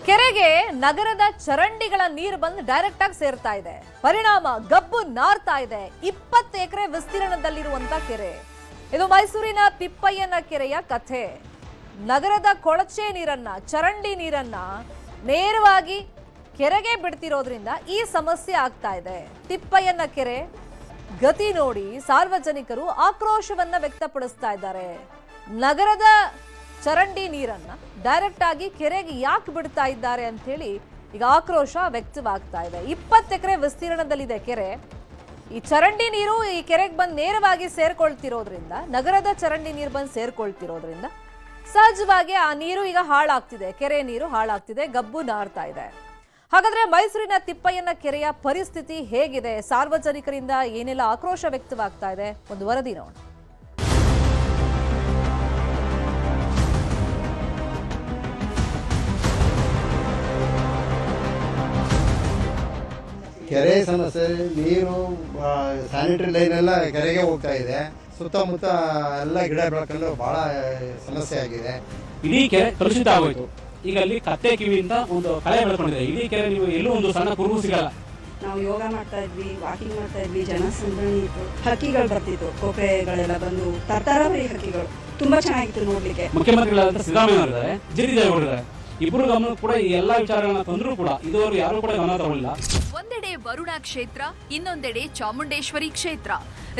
ಕೆರೆಗೆ ನಗರದ ಚರಂಡಿಗಳ ನೀರು ಬಂದು ಡೈರೆಕ್ಟ್ ಆಗಿ ಸೇರ್ತಾ ಇದೆ. ಪರಿಣಾಮ ಗಬ್ಬು ನಾರ್ತಾ ಇದೆ. 20 ಎಕರೆ ವಿಸ್ತೀರ್ಣದಲ್ಲಿರುವಂತ ಕೆರೆ ಇದು. ಮೈಸೂರಿನ ತಿಪ್ಪಯ್ಯನ ಕೆರೆಯ ಕಥೆ. ನಗರದ ಕೊಳಚೆ ನೀರನ್ನ, ಚರಂಡಿ ನೀರನ್ನ ನೇರವಾಗಿ ಕೆರೆಗೆ ಬಿಡ್ತಿರೋದ್ರಿಂದ ಈ ಸಮಸ್ಯೆ ಆಗ್ತಾ ಇದೆ. ತಿಪ್ಪಯ್ಯನ ಕೆರೆ ಗತಿ ನೋಡಿ ಸಾರ್ವಜನಿಕರು ಆಕ್ರೋಶವನ್ನ ವ್ಯಕ್ತಪಡಿಸ್ತಾ ಇದ್ದಾರೆ. ನಗರದ ಚರಂಡಿ ನೀರನ್ನ ಡೈರೆಕ್ಟ್ ಆಗಿ ಕೆರೆಗೆ ಯಾಕೆ ಬಿಡ್ತಾ ಇದ್ದಾರೆ ಅಂತ ಹೇಳಿ ಈಗ ಆಕ್ರೋಶ ವ್ಯಕ್ತವಾಗ್ತಾ ಇದೆ. 20 ಎಕರೆ ವಿಸ್ತೀರ್ಣದಲ್ಲಿದೆ ಕೆರೆ. ಈ ಚರಂಡಿ ನೀರು ಈ ಕೆರೆಗೆ ಬಂದು ನೇರವಾಗಿ ಸೇರ್ಕೊಳ್ತಿರೋದ್ರಿಂದ, ನಗರದ ಚರಂಡಿ ನೀರು ಬಂದು ಸೇರ್ಕೊಳ್ತಿರೋದ್ರಿಂದ ಸಹಜವಾಗಿ ಆ ನೀರು ಈಗ ಹಾಳಾಗ್ತಿದೆ. ಕೆರೆ ನೀರು ಹಾಳಾಗ್ತಿದೆ, ಗಬ್ಬು ನಾರ್ತಾ ಇದೆ. ಹಾಗಾದ್ರೆ ಮೈಸೂರಿನ ತಿಪ್ಪಯ್ಯನ ಕೆರೆಯ ಪರಿಸ್ಥಿತಿ ಹೇಗಿದೆ? ಸಾರ್ವಜನಿಕರಿಂದ ಏನೆಲ್ಲ ಆಕ್ರೋಶ ವ್ಯಕ್ತವಾಗ್ತಾ ಇದೆ? ಒಂದು ವರದಿ ನೋಡೋಣ. ಕೆರೆ ಸಮಸ್ಯೆ, ನೀರು, ಸ್ಯಾನಿಟರಿ ಲೈನ್ ಎಲ್ಲ ಕೆರೆಗೆ ಹೋಗ್ತಾ ಇದೆ. ಸುತ್ತಮುತ್ತ ಎಲ್ಲ ಗಿಡ ಬೆಳ್ಕೊಂಡು ಬಹಳ ಸಮಸ್ಯೆ ಆಗಿದೆ. ಇಡೀ ಕೆರೆ ಕಲುಷಿತ ಆಗೋಯ್ತು. ಈಗ ಅಲ್ಲಿ ಕತ್ತೆ ಕಿವಿಯಿಂದ ಒಂದು ಕಳೆ ಬೆಳ್ಕೊಂಡಿದೆ. ಇಡೀ ಕೆರೆ ನೀವು ಎಲ್ಲೂ ಒಂದು ಸಣ್ಣ ಕುರುಹು ಸಿಗಲ್ಲ. ನಾವು ಯೋಗ ಮಾಡ್ತಾ ಇದ್ವಿ, ವಾಕಿಂಗ್ ಮಾಡ್ತಾ ಇದ್ವಿ, ಜನಸಂದಣಿ ಇತ್ತು, ಹಕ್ಕಿಗಳು ಬರ್ತಿತ್ತು, ಕೊಕ್ರೆಗಳೆಲ್ಲ ಬಂದು ತರತರವರಿ ಹಕ್ಕಿಗಳು ತುಂಬಾ ಚೆನ್ನಾಗಿತ್ತು ನೋಡ್ಲಿಕ್ಕೆ. ಮುಖ್ಯಮಂತ್ರಿಗಳಾದಂತ ಸಿದ್ದರಾಮಯ್ಯ ಅವರಿದ್ದಾರೆ, ಜಿ.ಟಿ. ದೇವೇಗೌಡರಿದ್ದಾರೆ. ಇಬ್ಬರು ಗಮನ ಕೂಡ ಈ ಎಲ್ಲಾ ವಿಚಾರಗಳನ್ನ ತಂದ್ರು ಕೂಡ ಇದುವರೆಗೂ ಯಾರು ಕೂಡ ಗಮನ ತಗೊಳ್ಳಿಲ್ಲ. ಒಂದೆಡೆ ವರುಣಾ ಕ್ಷೇತ್ರ, ಇನ್ನೊಂದೆಡೆ ಚಾಮುಂಡೇಶ್ವರಿ ಕ್ಷೇತ್ರ.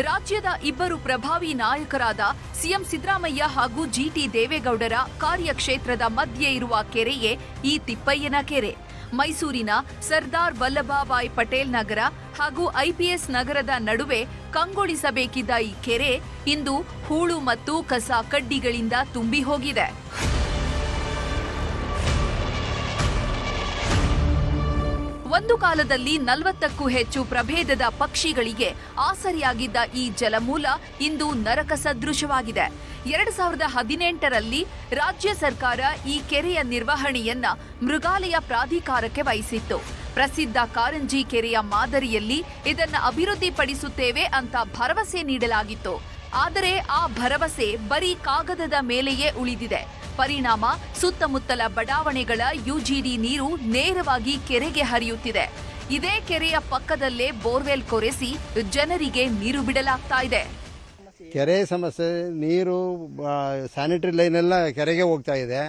ರಾಜ್ಯದ ಇಬ್ಬರು ಪ್ರಭಾವಿ ನಾಯಕರಾದ ಸಿಎಂ ಸಿದ್ದರಾಮಯ್ಯ ಹಾಗೂ ಜಿ.ಟಿ. ದೇವೇಗೌಡರ ಕಾರ್ಯಕ್ಷೇತ್ರದ ಮಧ್ಯೆ ಇರುವ ಕೆರೆಯೇ ಈ ತಿಪ್ಪಯ್ಯನ ಕೆರೆ. ಮೈಸೂರಿನ ಸರ್ದಾರ್ ವಲ್ಲಭಭಾಯ್ ಪಟೇಲ್ ನಗರ ಹಾಗೂ ಐಪಿಎಸ್ ನಗರದ ನಡುವೆ ಕಂಗೊಳಿಸಬೇಕಿದ್ದ ಈ ಕೆರೆ ಇಂದು ಹೂಳು ಮತ್ತು ಕಸ ಕಡ್ಡಿಗಳಿಂದ ತುಂಬಿ ಹೋಗಿದೆ. ಒಂದು ಕಾಲದಲ್ಲಿ 40ಕ್ಕೂ ಹೆಚ್ಚು ಪ್ರಭೇದದ ಪಕ್ಷಿಗಳಿಗೆ ಆಸರಿಯಾಗಿದ್ದ ಈ ಜಲಮೂಲ ಇಂದು ನರಕ ಸದೃಶವಾಗಿದೆ. 2018ರಲ್ಲಿ ರಾಜ್ಯ ಸರ್ಕಾರ ಈ ಕೆರೆಯ ನಿರ್ವಹಣೆಯನ್ನ ಮೃಗಾಲಯ ಪ್ರಾಧಿಕಾರಕ್ಕೆ ವಹಿಸಿತ್ತು. ಪ್ರಸಿದ್ಧ ಕಾರಂಜಿ ಕೆರೆಯ ಮಾದರಿಯಲ್ಲಿ ಇದನ್ನ ಅಭಿವೃದ್ಧಿಪಡಿಸುತ್ತೇವೆ ಅಂತ ಭರವಸೆ ನೀಡಲಾಗಿತ್ತು. ಆದರೆ ಆ ಭರವಸೆ ಬರೀ ಕಾಗದದ ಮೇಲೆಯೇ ಉಳಿದಿದೆ. ಪರಿಣಾಮ ಸುತ್ತಮುತ್ತಲ ಬಡಾವಣೆಗಳ ಯುಜಿಡಿ ನೀರು ನೇರವಾಗಿ ಕೆರೆಗೆ ಹರಿಯುತ್ತಿದೆ. ಇದೇ ಕೆರೆಯ ಪಕ್ಕದಲ್ಲೇ ಬೋರ್ವೆಲ್ ಕೊರೆಸಿ ಜನರಿಗೆ ನೀರು ಬಿಡಲಾಗ್ತಾ ಇದೆ. ಕೆರೆ ಸಮಸ್ಯೆ, ನೀರು, ಸ್ಯಾನಿಟರಿ ಲೈನ್ ಎಲ್ಲ ಕೆರೆಗೆ ಹೋಗ್ತಾ ಇದೆ.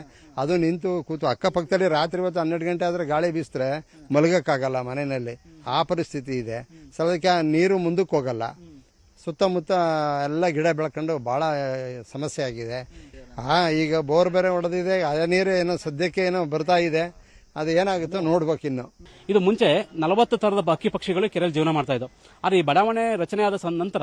ಅದು ನಿಂತು ಕೂತು ಅಕ್ಕಪಕ್ಕದಲ್ಲಿ ರಾತ್ರಿ ಹೊತ್ತು 12 ಗಂಟೆ ಆದ್ರೆ ಗಾಳಿ ಬೀಸಿದ್ರೆ ಮಲಗಕ್ಕಾಗಲ್ಲ ಮನೆಯಲ್ಲಿ. ಆ ಪರಿಸ್ಥಿತಿ ಇದೆ. ಸಲದಕ್ಕೆ ನೀರು ಮುಂದಕ್ಕೆ ಹೋಗಲ್ಲ. ಸುತ್ತಮುತ್ತ ಎಲ್ಲ ಗಿಡ ಬೆಳ್ಕೊಂಡು ಬಹಳ ಸಮಸ್ಯೆ ಆಗಿದೆ. ಈಗ ಬೋರ್ ಬೇರೆ ಹೊಡೆದಿದೆ. ಅದೇ ನೀರು ಏನೋ ಸದ್ಯಕ್ಕೆ ಏನೋ ಬರ್ತಾ ಇದೆ. ಅದು ಏನಾಗುತ್ತೋ ನೋಡ್ಬೇಕಿನ್ನು. ಇದು ಮುಂಚೆ 40 ತರದ ಅಕ್ಕಿ ಪಕ್ಷಿಗಳು ಕೆರೆಯಲ್ಲಿ ಜೀವನ ಮಾಡ್ತಾ ಇದ್ದವು. ಆದರೆ ಈ ಬಡಾವಣೆ ರಚನೆ ಆದ ನಂತರ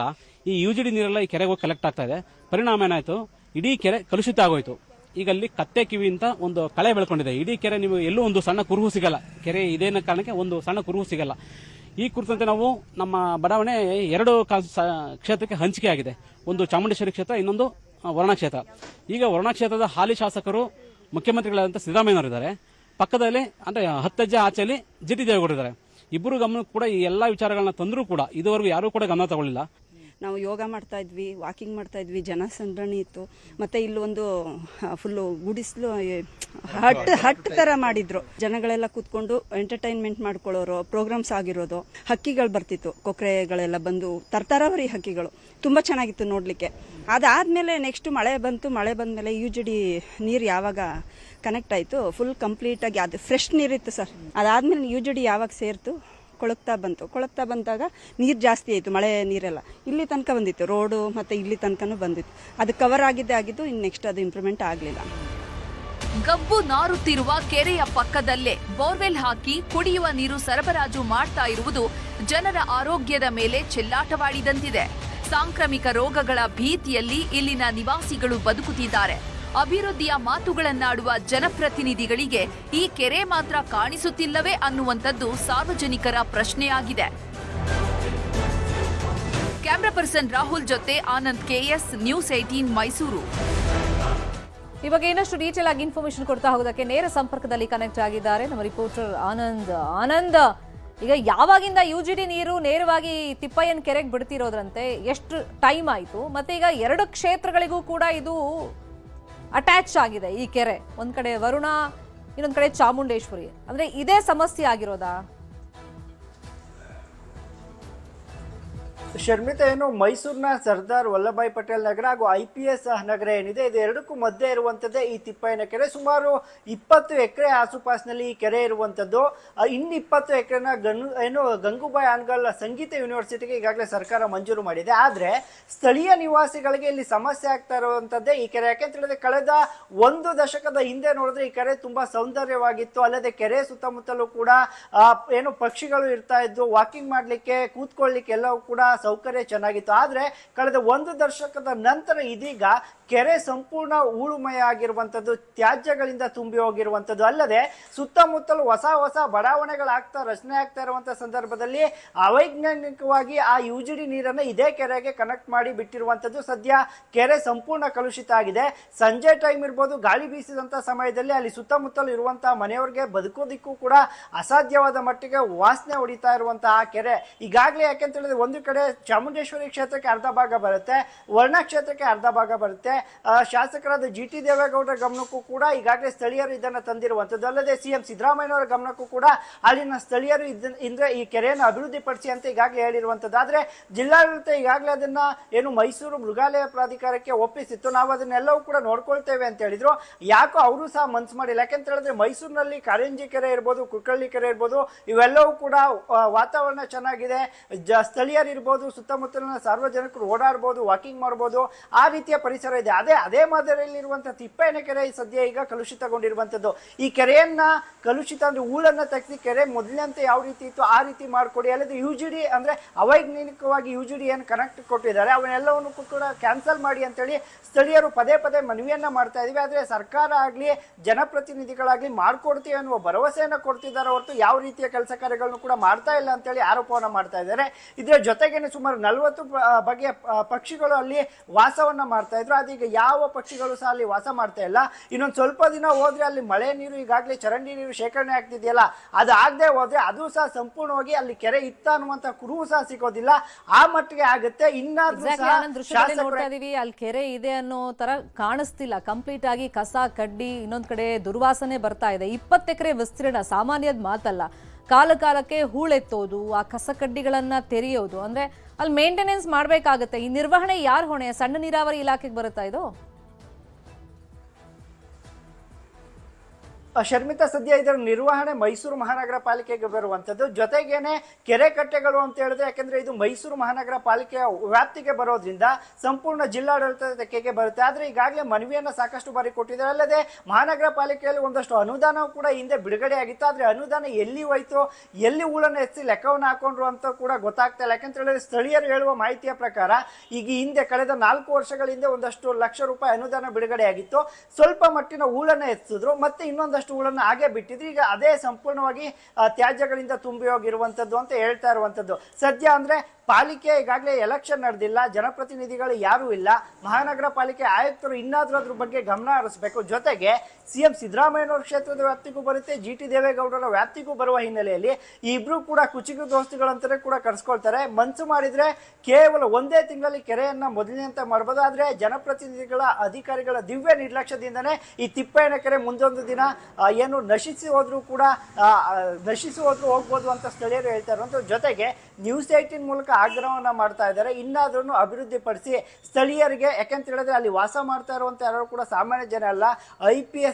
ಈ ಯುಜಿಡಿ ನೀರೆಲ್ಲ ಈ ಕೆರೆಗೆ ಹೋಗಿ ಕಲೆಕ್ಟ್ ಆಗ್ತಾ ಇದೆ. ಪರಿಣಾಮ ಏನಾಯ್ತು, ಇಡೀ ಕೆರೆ ಕಲುಷಿತ ಆಗೋಯ್ತು. ಈಗ ಅಲ್ಲಿ ಕತ್ತೆ ಕಿವಿಯಿಂದ ಒಂದು ಕಳೆ ಬೆಳ್ಕೊಂಡಿದೆ. ಇಡೀ ಕೆರೆ ನೀವು ಎಲ್ಲೂ ಒಂದು ಸಣ್ಣ ಕುರುಹು ಸಿಗಲ್ಲ. ಕೆರೆ ಇದೇನ ಕಾರಣಕ್ಕೆ ಒಂದು ಸಣ್ಣ ಕುರುಹು ಸಿಗಲ್ಲ. ಈ ಕುರಿತಂತೆ ನಾವು ನಮ್ಮ ಬಡಾವಣೆ 2 ಕ್ಷೇತ್ರಕ್ಕೆ ಹಂಚಿಕೆ ಆಗಿದೆ. ಒಂದು ಚಾಮುಂಡೇಶ್ವರಿ ಕ್ಷೇತ್ರ, ಇನ್ನೊಂದು ವರುಣಾ ಕ್ಷೇತ್ರ. ಈಗ ವರುಣಾ ಕ್ಷೇತ್ರದ ಹಾಲಿ ಶಾಸಕರು ಮುಖ್ಯಮಂತ್ರಿಗಳಾದಂಥ ಸಿದ್ದರಾಮಯ್ಯನವರಿದ್ದಾರೆ. ಪಕ್ಕದಲ್ಲಿ ಅಂದ್ರೆ 10 ಹೆಜ್ಜೆ ಆಚೆಯಲ್ಲಿ ಜಿ.ಟಿ. ದೇವೇಗೌಡರಿದ್ದಾರೆ. ಇಬ್ಬರು ಗಮನ ಕೂಡ ಈ ಎಲ್ಲಾ ವಿಚಾರಗಳನ್ನ ತಂದ್ರು ಕೂಡ ಇದುವರೆಗೂ ಯಾರು ಕೂಡ ಗಮನ ತಗೊಳ್ಳಿಲ್ಲ. ನಾವು ಯೋಗ ಮಾಡ್ತಾ ಇದ್ವಿ, ವಾಕಿಂಗ್ ಮಾಡ್ತಾ ಇದ್ವಿ, ಜನಸಂದಣಿ ಇತ್ತು. ಮತ್ತೆ ಇಲ್ಲೊಂದು ಫುಲ್ಲು ಗುಡಿಸ್ಲು ಹಟ್ ತರ ಮಾಡಿದ್ರು. ಜನಗಳೆಲ್ಲ ಕೂತ್ಕೊಂಡು ಎಂಟರ್ಟೈನ್ಮೆಂಟ್ ಮಾಡ್ಕೊಳ್ಳೋರು, ಪ್ರೋಗ್ರಾಮ್ಸ್ ಆಗಿರೋದು, ಹಕ್ಕಿಗಳು ಬರ್ತಿತ್ತು, ಕೊಕ್ರೆಗಳೆಲ್ಲ ಬಂದು ತರತರವರಿ ಹಕ್ಕಿಗಳು ತುಂಬಾ ಚೆನ್ನಾಗಿತ್ತು ನೋಡ್ಲಿಕ್ಕೆ. ಅದಾದ್ಮೇಲೆ ನೆಕ್ಸ್ಟ್ ಮಳೆ ಬಂತು. ಮಳೆ ಬಂದ್ಮೇಲೆ ಯುಜಿಡಿ ನೀರು ಯಾವಾಗ ಕನೆಕ್ಟ್ ಆಯ್ತು, ಫುಲ್ ಕಂಪ್ಲೀಟ್ ಆಗಿ ಅದು ಫ್ರೆಶ್ ನೀರಿತ್ತು ಸರ್. ಅದಾದ್ಮೇಲೆ ಯುಜಿಡಿ ಯಾವಾಗ ಸೇರ್ತು, ಕೊಳಕ್ತಾ ಬಂದಾಗ ನೀರು ಜಾಸ್ತಿ ಆಯಿತು. ಮಳೆ ನೀರೆಲ್ಲ ಇಲ್ಲಿ ತನಕ ಬಂದಿತ್ತು, ರೋಡು ಮತ್ತು ಇಲ್ಲಿ ತನಕನೂ ಬಂದಿತ್ತು. ಅದು ಕವರ್ ಆಗಿದ್ದು ಇನ್ನು ನೆಕ್ಸ್ಟ್ ಅದು ಇಂಪ್ರೂವ್ಮೆಂಟ್ ಆಗಲಿಲ್ಲ. ಗಬ್ಬು ನಾರುತ್ತಿರುವ ಕೆರೆಯ ಪಕ್ಕದಲ್ಲೇ ಬೋರ್ವೆಲ್ ಹಾಕಿ ಕುಡಿಯುವ ನೀರು ಸರಬರಾಜು ಮಾಡ್ತಾ ಇರುವುದು ಜನರ ಆರೋಗ್ಯದ ಮೇಲೆ ಚೆಲ್ಲಾಟವಾಡಿದಂತಿದೆ. ಸಾಂಕ್ರಾಮಿಕ ರೋಗಗಳ ಭೀತಿಯಲ್ಲಿ ಇಲ್ಲಿನ ನಿವಾಸಿಗಳು ಬದುಕುತ್ತಿದ್ದಾರೆ. ಅಭಿವೃದ್ಧಿಯ ಮಾತುಗಳನ್ನಾಡುವ ಜನಪ್ರತಿನಿಧಿಗಳಿಗೆ ಈ ಕೆರೆ ಮಾತ್ರ ಕಾಣಿಸುತ್ತಿಲ್ಲವೇ ಅನ್ನುವಂಥದ್ದು ಸಾರ್ವಜನಿಕರ ಪ್ರಶ್ನೆಯಾಗಿದೆ. ಕ್ಯಾಮರಾ ಪರ್ಸನ್ ರಾಹುಲ್ ಜೊತೆ ಆನಂದ್ KS, ನ್ಯೂಸ್ 18 ಮೈಸೂರು. ಈ ಬಗ್ಗೆ ಇನ್ನಷ್ಟು ಡೀಟೇಲ್ ಆಗಿ ಇನ್ಫಾರ್ಮೇಶನ್ ಕೊಡ್ತಾ ಹೋಗೋದಕ್ಕೆ ನೇರ ಸಂಪರ್ಕದಲ್ಲಿ ಕನೆಕ್ಟ್ ಆಗಿದ್ದಾರೆ ನಮ್ಮ ರಿಪೋರ್ಟರ್ ಆನಂದ್. ಈಗ ಯಾವಾಗಿಂದ ಯುಜಿಡಿ ನೀರು ನೇರವಾಗಿ ತಿಪ್ಪಯ್ಯನ ಕೆರೆಗೆ ಬಿಡ್ತಿರೋದ್ರಂತೆ, ಎಷ್ಟು ಟೈಮ್ ಆಯಿತು? ಮತ್ತೆ ಈಗ 2 ಕ್ಷೇತ್ರಗಳಿಗೂ ಕೂಡ ಇದು ಅಟ್ಯಾಚ್ ಆಗಿದೆ ಈ ಕೆರೆ. ಒಂದ್ ಕಡೆ ವರುಣಾ, ಇನ್ನೊಂದ್ ಕಡೆ ಚಾಮುಂಡೇಶ್ವರಿ. ಅಂದ್ರೆ ಇದೇ ಸಮಸ್ಯೆ ಆಗಿರೋದಾ? ಶರ್ಮಿತಾ, ಏನು ಮೈಸೂರಿನ ಸರ್ದಾರ್ ವಲ್ಲಭಾಯ್ ಪಟೇಲ್ ನಗರ ಹಾಗೂ IPS ನಗರ ಏನಿದೆ, ಇದು ಎರಡಕ್ಕೂ ಮಧ್ಯೆ ಇರುವಂತದ್ದೇ ಈ ತಿಪ್ಪಯ್ಯನ ಕೆರೆ. ಸುಮಾರು 20 ಎಕರೆ ಆಸುಪಾಸಿನಲ್ಲಿ ಈ ಕೆರೆ ಇರುವಂತದ್ದು. ಇನ್ನು 20 ಎಕರೆನ ಗಂಗೂಬಾಯಿ ಹಾನಗಲ್ ಸಂಗೀತ ಯೂನಿವರ್ಸಿಟಿಗೆ ಈಗಾಗಲೇ ಸರ್ಕಾರ ಮಂಜೂರು ಮಾಡಿದೆ. ಆದ್ರೆ ಸ್ಥಳೀಯ ನಿವಾಸಿಗಳಿಗೆ ಇಲ್ಲಿ ಸಮಸ್ಯೆ ಆಗ್ತಾ ಇರುವಂತದ್ದೇ ಈ ಕೆರೆ. ಯಾಕೆಂತ ಹೇಳಿದ್ರೆ ಕಳೆದ 1 ದಶಕದ ಹಿಂದೆ ನೋಡಿದ್ರೆ ಈ ಕೆರೆ ತುಂಬಾ ಸೌಂದರ್ಯವಾಗಿತ್ತು. ಅಲ್ಲದೆ ಕೆರೆ ಸುತ್ತಮುತ್ತಲೂ ಕೂಡ ಪಕ್ಷಿಗಳು ಇರ್ತಾ ಇದ್ದು, ವಾಕಿಂಗ್ ಮಾಡ್ಲಿಕ್ಕೆ, ಕೂತ್ಕೊಳ್ಳಿಕ್ಕೆ ಎಲ್ಲವೂ ಕೂಡ ಸೌಕರ್ಯ ಚೆನ್ನಾಗಿತ್ತು. ಆದ್ರೆ ಕಳೆದ 1 ದಶಕದ ನಂತರ ಇದೀಗ ಕೆರೆ ಸಂಪೂರ್ಣ ಹೂಳುಮಯ ಆಗಿರುವಂತದ್ದು, ತ್ಯಾಜ್ಯಗಳಿಂದ ತುಂಬಿ ಹೋಗಿರುವಂತದ್ದು. ಅಲ್ಲದೆ ಸುತ್ತಮುತ್ತಲು ಹೊಸ ಬಡಾವಣೆಗಳಾಗ್ತಾ ರಚನೆ ಆಗ್ತಾ ಇರುವಂತಹ ಸಂದರ್ಭದಲ್ಲಿ ಅವೈಜ್ಞಾನಿಕವಾಗಿ ಆ UGD ನೀರನ್ನು ಇದೇ ಕೆರೆಗೆ ಕನೆಕ್ಟ್ ಮಾಡಿ ಬಿಟ್ಟಿರುವಂತದ್ದು. ಸದ್ಯ ಕೆರೆ ಸಂಪೂರ್ಣ ಕಲುಷಿತ ಆಗಿದೆ. ಸಂಜೆ ಟೈಮ್ ಇರ್ಬೋದು, ಗಾಳಿ ಬೀಸಿದಂತ ಸಮಯದಲ್ಲಿ ಅಲ್ಲಿ ಸುತ್ತಮುತ್ತಲು ಇರುವಂತಹ ಮನೆಯವರಿಗೆ ಬದುಕೋದಿಕ್ಕೂ ಕೂಡ ಅಸಾಧ್ಯವಾದ ಮಟ್ಟಿಗೆ ವಾಸನೆ ಹೊಡಿತಾ ಇರುವಂತಹ ಕೆರೆ. ಈಗಾಗಲೇ ಯಾಕೆಂತ ಹೇಳಿದ್ರೆ ಒಂದು ಕಡೆ ಚಾಮುಂಡೇಶ್ವರಿ ಕ್ಷೇತ್ರಕ್ಕೆ ಅರ್ಧ ಭಾಗ ಬರುತ್ತೆ, ವರ್ಣ ಕ್ಷೇತ್ರಕ್ಕೆ ಅರ್ಧ ಭಾಗ ಬರುತ್ತೆ. ಶಾಸಕರಾದ GT ದೇವೇಗೌಡರ ಗಮನಕ್ಕೂ ಕೂಡ ಈಗಾಗಲೇ ಸ್ಥಳೀಯರು ಇದನ್ನ ತಂದಿರುವಂತದ್ದು. ಅಲ್ಲದೆ CM ಸಿದ್ದರಾಮಯ್ಯನವರ ಗಮನಕ್ಕೂ ಕೂಡ ಅಲ್ಲಿನ ಸ್ಥಳೀಯರು ಈ ಕೆರೆಯನ್ನು ಅಭಿವೃದ್ಧಿ ಪಡಿಸಿ ಅಂತ ಈಗಾಗಲೇ ಹೇಳಿರುವಂತದ್ದು. ಆದ್ರೆ ಜಿಲ್ಲಾಡಳಿತ ಈಗಾಗಲೇ ಅದನ್ನ ಮೈಸೂರು ಮೃಗಾಲಯ ಪ್ರಾಧಿಕಾರಕ್ಕೆ ಒಪ್ಪಿಸಿತ್ತು. ನಾವು ಅದನ್ನೆಲ್ಲವೂ ಕೂಡ ನೋಡ್ಕೊಳ್ತೇವೆ ಅಂತ ಹೇಳಿದ್ರು. ಯಾಕೋ ಅವರು ಸಹ ಮನ್ಸು ಮಾಡಿಲ್ಲ. ಯಾಕೆಂತ ಹೇಳಿದ್ರೆ ಮೈಸೂರಿನಲ್ಲಿ ಕಾರಂಜಿ ಕೆರೆ ಇರ್ಬೋದು, ಕುಕ್ಕಳ್ಳಿ ಕೆರೆ ಇರ್ಬೋದು, ಇವೆಲ್ಲವೂ ಕೂಡ ವಾತಾವರಣ ಚೆನ್ನಾಗಿದೆ, ಸ್ಥಳೀಯರು ಇರ್ಬೋದು, ಸುತ್ತಮುತ್ತಲಿನ ಸಾರ್ವಜನಿಕರು ಓಡಾಡ್ಬೋದು, ವಾಕಿಂಗ್ ಮಾಡ್ಬೋದು, ಆ ರೀತಿಯ ಪರಿಸರ ಇದೆ. ಅದೇ ಮಾದರಿಯಲ್ಲಿ ಇರುವಂತಹ ತಿಪ್ಪಯ್ಯನ ಕೆರೆ ಸದ್ಯ ಈಗ ಕಲುಷಿತಗೊಂಡಿರುವಂತದ್ದು. ಈ ಕೆರೆಯನ್ನ ಕಲುಷಿತ ಅಂದ್ರೆ ಹೂಳನ್ನ ತೆಗೆಸಿ ಕೆರೆ ಮೊದಲಿನಂತೆ ಯಾವ ರೀತಿ ಇತ್ತು ಆ ರೀತಿ ಮಾಡ್ಕೊಡಿ. ಅಲ್ಲದೆ UGD ಅಂದ್ರೆ ಅವೈಜ್ಞಾನಿಕವಾಗಿ UGD ಏನು ಕನೆಕ್ಟ್ ಕೊಟ್ಟಿದ್ದಾರೆ ಅವನ್ನೆಲ್ಲವನ್ನು ಕೂಡ ಕ್ಯಾನ್ಸಲ್ ಮಾಡಿ ಅಂತೇಳಿ ಸ್ಥಳೀಯರು ಪದೇ ಮನವಿಯನ್ನ ಮಾಡ್ತಾ ಇದೀವಿ. ಆದ್ರೆ ಸರ್ಕಾರ ಆಗ್ಲಿ ಜನಪ್ರತಿನಿಧಿಗಳಾಗ್ಲಿ ಮಾಡ್ಕೊಡ್ತೀವಿ ಅನ್ನುವ ಭರವಸೆಯನ್ನ ಕೊಡ್ತಿದ್ದಾರೆ ಹೊರತು ಯಾವ ರೀತಿಯ ಕೆಲಸ ಕಾರ್ಯಗಳನ್ನು ಕೂಡ ಮಾಡ್ತಾ ಇಲ್ಲ ಅಂತೇಳಿ ಆರೋಪವನ್ನ ಮಾಡ್ತಾ ಇದ್ದಾರೆ. ಇದರ ಜೊತೆಗೇನೆ ಸುಮಾರು 40 ಬಗೆಯ ಪಕ್ಷಿಗಳು ಅಲ್ಲಿ ವಾಸವನ್ನ ಮಾಡ್ತಾ ಇದ್ರು. ಅದೀಗ ಯಾವ ಪಕ್ಷಿಗಳು ಸಹ ಅಲ್ಲಿ ವಾಸ ಮಾಡ್ತಾ ಇಲ್ಲ. ಇನ್ನೊಂದು ಸ್ವಲ್ಪ ದಿನ ಹೋದ್ರೆ ಅಲ್ಲಿ ಮಳೆ ನೀರು, ಈಗಾಗಲೇ ಚರಂಡಿ ನೀರು ಶೇಖರಣೆ ಆಗ್ತಿದೆಯಲ್ಲ, ಅದು ಆಗದೆ ಹೋದ್ರೆ ಅದು ಸಹ ಸಂಪೂರ್ಣವಾಗಿ ಅಲ್ಲಿ ಕೆರೆ ಇತ್ತ ಅನ್ನುವಂತ ಕುರುಹು ಸಹ ಸಿಗೋದಿಲ್ಲ. ಆ ಮಟ್ಟಿಗೆ ಆಗುತ್ತೆ. ಇನ್ನಾದ್ರೂ ನೋಡ್ತಾ ಇದೀವಿ, ಅಲ್ಲಿ ಕೆರೆ ಇದೆ ಅನ್ನೋ ತರ ಕಾಣಿಸ್ತಿಲ್ಲ. ಕಂಪ್ಲೀಟ್ ಆಗಿ ಕಸ ಕಡ್ಡಿ, ಇನ್ನೊಂದ್ ಕಡೆ ದುರ್ವಾಸನೆ ಬರ್ತಾ ಇದೆ. 20 ಎಕರೆ ವಿಸ್ತೀರ್ಣ ಸಾಮಾನ್ಯದ ಮಾತಲ್ಲ. ಕಾಲಕ್ಕೆ ಹೂಳೆತ್ತೋದು, ಆ ಕಸ ಕಡ್ಡಿಗಳನ್ನ ತೆರೆಯೋದು, ಅಂದ್ರೆ ಅಲ್ಲಿ ಮೇಂಟೆನೆನ್ಸ್ ಮಾಡ್ಬೇಕಾಗತ್ತೆ. ಈ ನಿರ್ವಹಣೆ ಯಾರ ಹೊಣೆ? ಸಣ್ಣ ನೀರಾವರಿ ಇಲಾಖೆಗೆ ಬರುತ್ತಾ ಇದು? ಶರ್ಮಿತಾ, ಸದ್ಯ ಇದರ ನಿರ್ವಹಣೆ ಮೈಸೂರು ಮಹಾನಗರ ಪಾಲಿಕೆಗೆ ಬರುವಂತದ್ದು. ಜೊತೆಗೇನೆ ಕೆರೆ ಕಟ್ಟೆಗಳು ಅಂತ ಹೇಳಿದ್ರೆ, ಯಾಕಂದ್ರೆ ಇದು ಮೈಸೂರು ಮಹಾನಗರ ಪಾಲಿಕೆಯ ವ್ಯಾಪ್ತಿಗೆ ಬರೋದ್ರಿಂದ ಸಂಪೂರ್ಣ ಜಿಲ್ಲಾಡಳಿತದ ತೆಕ್ಕೆಗೆ ಬರುತ್ತೆ. ಆದ್ರೆ ಈಗಾಗಲೇ ಮನವಿಯನ್ನ ಸಾಕಷ್ಟು ಬಾರಿ ಕೊಟ್ಟಿದ್ದಾರೆ. ಅಲ್ಲದೆ ಮಹಾನಗರ ಪಾಲಿಕೆಯಲ್ಲಿ ಒಂದಷ್ಟು ಅನುದಾನ ಕೂಡ ಹಿಂದೆ ಬಿಡುಗಡೆ ಆಗಿತ್ತು. ಆದ್ರೆ ಅನುದಾನ ಎಲ್ಲಿ ಹೋಯ್ತು, ಎಲ್ಲಿ ಹೂಳನ್ನು ಎತ್ತಿ ಲೆಕ್ಕವನ್ನು ಹಾಕೊಂಡ್ರು ಅಂತ ಕೂಡ ಗೊತ್ತಾಗ್ತಾ ಇಲ್ಲ. ಯಾಕಂತ ಹೇಳಿದ್ರೆ ಸ್ಥಳೀಯರು ಹೇಳುವ ಮಾಹಿತಿಯ ಪ್ರಕಾರ ಈಗ ಹಿಂದೆ ಕಳೆದ 4 ವರ್ಷಗಳ ಹಿಂದೆ ಒಂದಷ್ಟು ಲಕ್ಷ ರೂಪಾಯಿ ಅನುದಾನ ಬಿಡುಗಡೆ ಆಗಿತ್ತು. ಸ್ವಲ್ಪ ಮಟ್ಟಿನ ಹೂಳನ್ನ ಎತ್ತಿದ್ರು, ಮತ್ತೆ ಇನ್ನೊಂದಷ್ಟು ಹೂಳನ್ನು ಹಾಗೆ ಬಿಟ್ಟಿದ್ರು. ಈಗ ಅದೇ ಸಂಪೂರ್ಣವಾಗಿ ತ್ಯಾಜ್ಯಗಳಿಂದ ತುಂಬಿ ಹೋಗಿರುವಂತದ್ದು ಅಂತ ಹೇಳ್ತಾ ಇರುವಂತದ್ದು. ಸದ್ಯ ಅಂದ್ರೆ ಪಾಲಿಕೆ ಈಗಾಗಲೇ ಎಲೆಕ್ಷನ್ ನಡೆದಿಲ್ಲ, ಜನಪ್ರತಿನಿಧಿಗಳು ಯಾರೂ ಇಲ್ಲ. ಮಹಾನಗರ ಪಾಲಿಕೆ ಆಯುಕ್ತರು ಇನ್ನಾದ್ರೂ ಅದ್ರ ಬಗ್ಗೆ ಗಮನ ಹರಿಸಬೇಕು. ಜೊತೆಗೆ CM ಸಿದ್ದರಾಮಯ್ಯನವರ ಕ್ಷೇತ್ರದ ವ್ಯಾಪ್ತಿಗೂ ಬರುತ್ತೆ, GT ದೇವೇಗೌಡರ ವ್ಯಾಪ್ತಿಗೂ ಬರುವ ಹಿನ್ನೆಲೆಯಲ್ಲಿ ಈ ಇಬ್ರು ಕೂಡ ಕುಚಿಕು ದೋಸ್ತಿಗಳಂತಾನೆ ಕೂಡ ಕರ್ಸ್ಕೊಳ್ತಾರೆ. ಮನ್ಸು ಮಾಡಿದ್ರೆ ಕೇವಲ 1 ತಿಂಗಳಲ್ಲಿ ಕೆರೆಯನ್ನ ಮೊದಲಿನಂತೆ ಮಾಡಬಹುದು. ಆದ್ರೆ ಜನಪ್ರತಿನಿಧಿಗಳ, ಅಧಿಕಾರಿಗಳ ದಿವ್ಯ ನಿರ್ಲಕ್ಷ್ಯದಿಂದನೇ ಈ ತಿಪ್ಪಯ್ಯನ ಕೆರೆ ಮುಂದೊಂದು ದಿನ ನಶಿಸಿ ಹೋದ್ರೂ ಹೋಗ್ಬೋದು ಅಂತ ಸ್ಥಳೀಯರು ಹೇಳ್ತಾ ಇರುವಂತ. ಜೊತೆಗೆ ನ್ಯೂಸ್ 18 ಮೂಲಕ ಆಗ್ರಹವನ್ನ ಮಾಡ್ತಾ ಇದ್ದಾರೆ, ಇನ್ನಾದ್ರೂ ಅಭಿವೃದ್ಧಿ ಪಡಿಸಿ ಸ್ಥಳೀಯರಿಗೆ. ಯಾಕಂತ ಹೇಳಿದ್ರೆ ಅಲ್ಲಿ ವಾಸ ಮಾಡ್ತಾ ಇರುವಂತ ಯಾರು ಕೂಡ ಸಾಮಾನ್ಯ ಜನ ಅಲ್ಲ.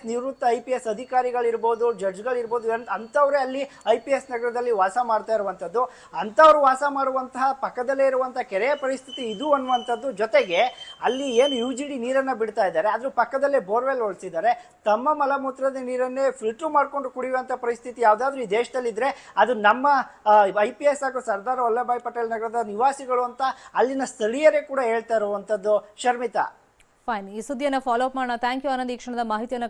ನಿವೃತ್ತ IPS ಅಧಿಕಾರಿಗಳಿರ್ಬೋದು, ಜಡ್ಜ್ಗಳಿರ್ಬೋದು, ಅಂತವ್ರೆ ಅಲ್ಲಿ IPS ನಗರದಲ್ಲಿ ವಾಸ ಮಾಡ್ತಾ ಇರುವಂತದ್ದು. ಅಂತವ್ರು ವಾಸ ಮಾಡುವಂತಹ ಪಕ್ಕದಲ್ಲೇ ಇರುವಂತಹ ಕೆರೆಯ ಪರಿಸ್ಥಿತಿ ಇದು ಅನ್ನುವಂಥದ್ದು. ಜೊತೆಗೆ ಅಲ್ಲಿ ಏನು UGD ನೀರನ್ನ ಬಿಡ್ತಾ ಇದ್ದಾರೆ, ಅದ್ರ ಪಕ್ಕದಲ್ಲೇ ಬೋರ್ವೆಲ್ ಹೊಡ್ಸಿದ್ದಾರೆ. ತಮ್ಮ ಮಲಮೂತ್ರದ ನೀರನ್ನೇ ಫಿಲ್ಟರ್ ಮಾಡ್ಕೊಂಡು ಕುಡಿಯುವಂತ ಪರಿಸ್ಥಿತಿ ಯಾವ್ದಾದ್ರು ಈ ದೇಶದಲ್ಲಿ ಇದ್ರೆ ಅದು ನಮ್ಮ IPS ಹಾಗೂ ಸರ್ದಾರ್ ವಲ್ಲಭಾಯ್ ಪಟೇಲ್ ನಗರದ ನಿವಾಸಿಗಳು ಅಂತ ಅಲ್ಲಿನ ಸ್ಥಳೀಯರೇ ಕೂಡ ಹೇಳ್ತಾ ಇರುವಂತದ್ದು. ಶರ್ಮಿತಾ, ಫೈನ್, ಈ ಸುದ್ದಿಯನ್ನ ಫಾಲೋ ಅಪ್ ಮಾಡೋಣ. ಥ್ಯಾಂಕ್ ಯು ಆನಂದ್, ಈ ಕ್ಷಣದ ಮಾಹಿತಿಯನ್ನ